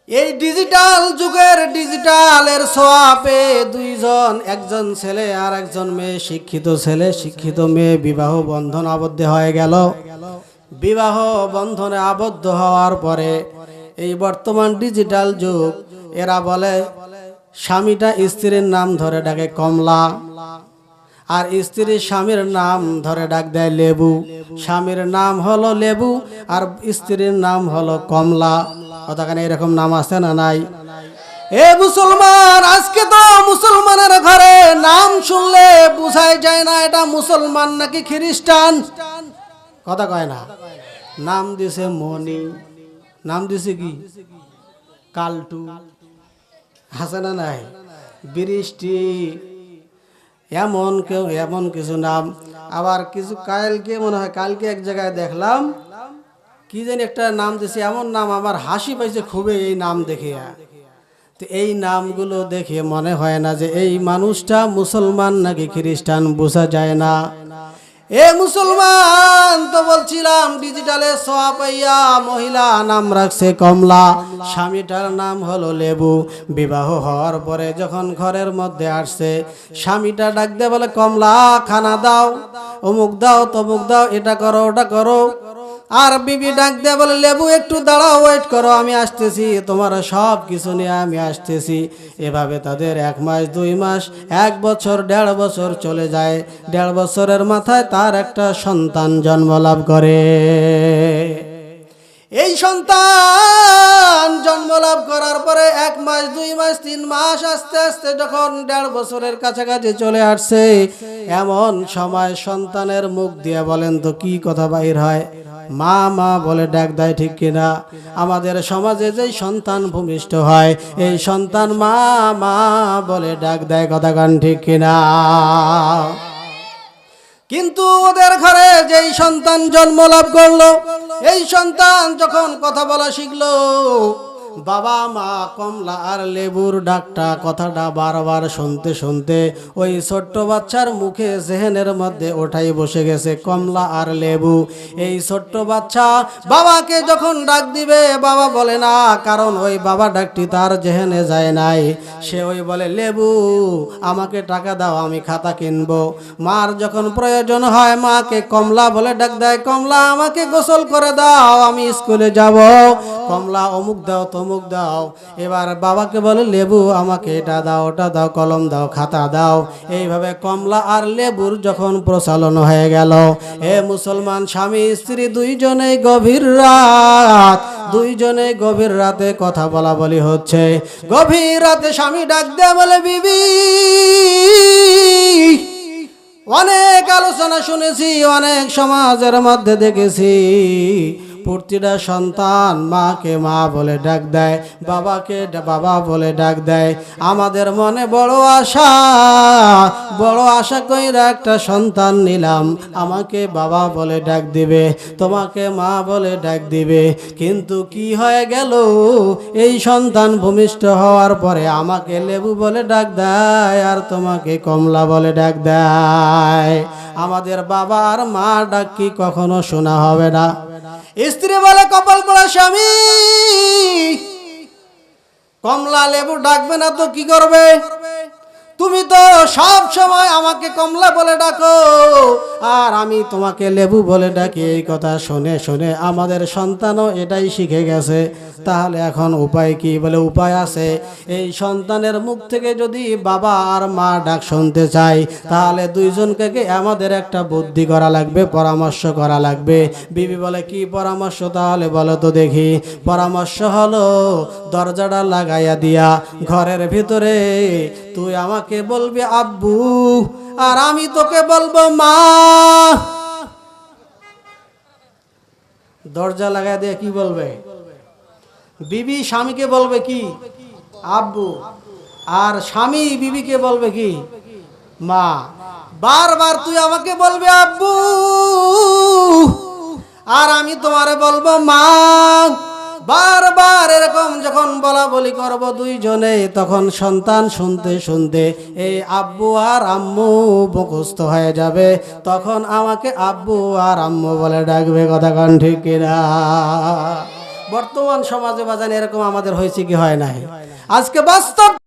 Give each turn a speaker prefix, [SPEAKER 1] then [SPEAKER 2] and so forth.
[SPEAKER 1] এই ডিজিটাল যুগের ডিজিটালের ছোঁয়াপে দুইজন, একজন ছেলে আর একজন মেয়ে, শিক্ষিত ছেলে শিক্ষিত মেয়ে বিবাহ বন্ধন আবদ্ধ হয়ে গেল। বিবাহ বন্ধনে আবদ্ধ হওয়ার পরে এই বর্তমান ডিজিটাল যুগ, এরা বলে স্বামীটা স্ত্রীর নাম ধরে ডাকে কমলা, আর স্ত্রী স্বামীর নাম ধরে ডাক দেয় লেবু। স্বামীর নাম হলো লেবু আর স্ত্রীর নাম হলো কমলা। কতখানি এরকম নাম আছে না নাই? এ মুসলমান, আজকে তো মুসলমানের ঘরে নাম শুনলে বুঝাই যায় না এটা মুসলমান নাকি খ্রিস্টান। কথা কয় না। নাম দিছে মনি, নাম দিছে কি কালটু, আছে না নাই? বৃষ্টি, এমন কিছু নাম। আবার কিছু কালকে মনে হয় কালকে এক জায়গায় দেখলাম কি জানি একটা নাম দিছে, এমন নাম আমার হাসি পাইছে খুবই এই নাম দেখে। তো এই নামগুলো দেখে মনে হয় না যে এই মানুষটা মুসলমান নাকি খ্রিস্টান, বোঝা যায় না। এ মুসলমান, তো বলছিলাম ডিজিটালে ছোঁয়া পাইয়া মহিলা নাম রাখছে কমলা, স্বামীটার নাম হলো লেবু। বিবাহ হওয়ার পরে যখন ঘরের মধ্যে আসছে, স্বামীটা ডাক দিয়ে বলে কমলা খানা দাও, অমুক দাও তমুক দাও, এটা করো ওটা করো। আর বিবি ডাক দিয়ে বলে লেবু একটু দাঁড়াও, ওয়েট করো, আমি আসতেছি, তোমার সব কিছু নিয়ে আমি আসতেছি। এভাবে তাদের 1 মাস 2 মাস 1 বছর 1.5 বছর চলে যায়। 1.5 বছরের মাথায় তার একটা সন্তান জন্ম লাভ করে। এই সন্তান জন্ম লাভ করার পরে 1 মাস 2 মাস 3 মাস আস্তে আস্তে যখন 1.5 বছরের কাছাকাছি চলে আসছে, এমন সময় সন্তানের মুখ দিয়ে বলেন তো কি কথা বাহির হয়? মা মা বলে ডাক দেয়, ঠিক কিনা? আমাদের সমাজে যেই সন্তান ভূমিষ্ঠ হয় এই সন্তান মা মা বলে ডাক দেয়, কথা গান ঠিক কিনা? কিন্তু ওদের ঘরে যেই সন্তান জন্ম লাভ করলো, এই সন্তান যখন কথা বলা শিখলো, বাবা মা কমলা আর লেবুর ডাকটা কথাটা বারবার শুনতে শুনতে ওই ছোট্ট বাচ্চার মুখে জেহেনের মধ্যে ওঠাই বসে গেছে কমলা আর লেবু। এই ছোট্ট বাচ্চা বাবাকে যখন ডাক দিবে বাবা বলে না, কারণ ওই বাবা ডাকটি তার জেহেনে যায় নাই। সে ওই বলে লেবু আমাকে টাকা দাও, আমি খাতা কিনবো। মার যখন প্রয়োজন হয় মাকে কমলা বলে ডাক দেয়, কমলা আমাকে গোসল করে দাও, আমি স্কুলে যাব। কমলা অমুক দাও তমুক দাও। এবার বাবাকে বলে লেবু আমাকে এটা দাও ওটা দাও, কলম দাও খাতা দাও। এইভাবে কমলা আর লেবুর যখন প্রচলন হয়ে গেল, এ মুসলমান স্বামী স্ত্রী দুইজনেই গভীর রাতে কথা বলা বলি হচ্ছে। গভীর রাতে স্বামী ডাক দেয়া বলে বিবি, অনেক আলোচনা শুনেছি, অনেক সমাজের মধ্যে দেখেছি প্রতিটা সন্তান মাকে মা বলে ডাক দেয়, বাবাকে বাবা বলে ডাক দেয়। আমাদের মনে বড় আশা কইরা একটা সন্তান নিলাম, আমাকে বাবা বলে ডাক দিবে, তোমাকে মা বলে ডাক দিবে। কিন্তু কি হয়ে গেল, এই সন্তান ভূমিষ্ঠ হওয়ার পরে আমাকে লেবু বলে ডাক দেয় আর তোমাকে কমলা বলে ডাক দেয়। আমাদের বাবা আর মা ডাক কি কখনো শোনা হবে না? স্ত্রী বলে কপাল পোড়া স্বামী, কমলা লেবু ডাকবে না তো কি করবে? তুমি তো সব সময় আমাকে কমলা বলে ডাকো আর আমি তোমাকে লেবু বলে ডাকি। এই কথা শুনে শুনে আমাদের সন্তানও এটাই শিখে গেছে। তাহলে এখন উপায় কি? বলে উপায় আছে। এই সন্তানের মুখ থেকে যদি বাবা আর মা ডাক শুনতে চাই, তাহলে দুইজনকে আমাদের একটা বুদ্ধি করা লাগবে, পরামর্শ করা লাগবে। বিবি বলে কি পরামর্শ? তাহলে বলো তো দেখি। পরামর্শ হলো দরজাটা লাগাইয়া দিয়া ঘরের ভিতরে তুই আমাকে বলবি আব্বু আর আমি তোকে বলবো মা। দরজা লাগাই দিয়ে কি বলবে? বিবি স্বামীকে বলবে কি? আব্বু। আর স্বামী বিবিকে বলবে কি? মা। বারবার তুই আমাকে বলবি আব্বু আর আমি তোমারে বলবো মা। বারবার এরকম যখন বলা বলি করব দুইজনে, তখন সন্তান শুনতে শুনতে এই আব্বু আর আম্মু মুখস্থ হয়ে যাবে। তখন আমাকে আব্বু আর আম্মু বলে ডাকবে, কথা কোন ঠিক কিনা? বর্তমান সমাজে বাজান এরকম আমাদের হয়েছে কি হয় নাই? আজকে বাস্তব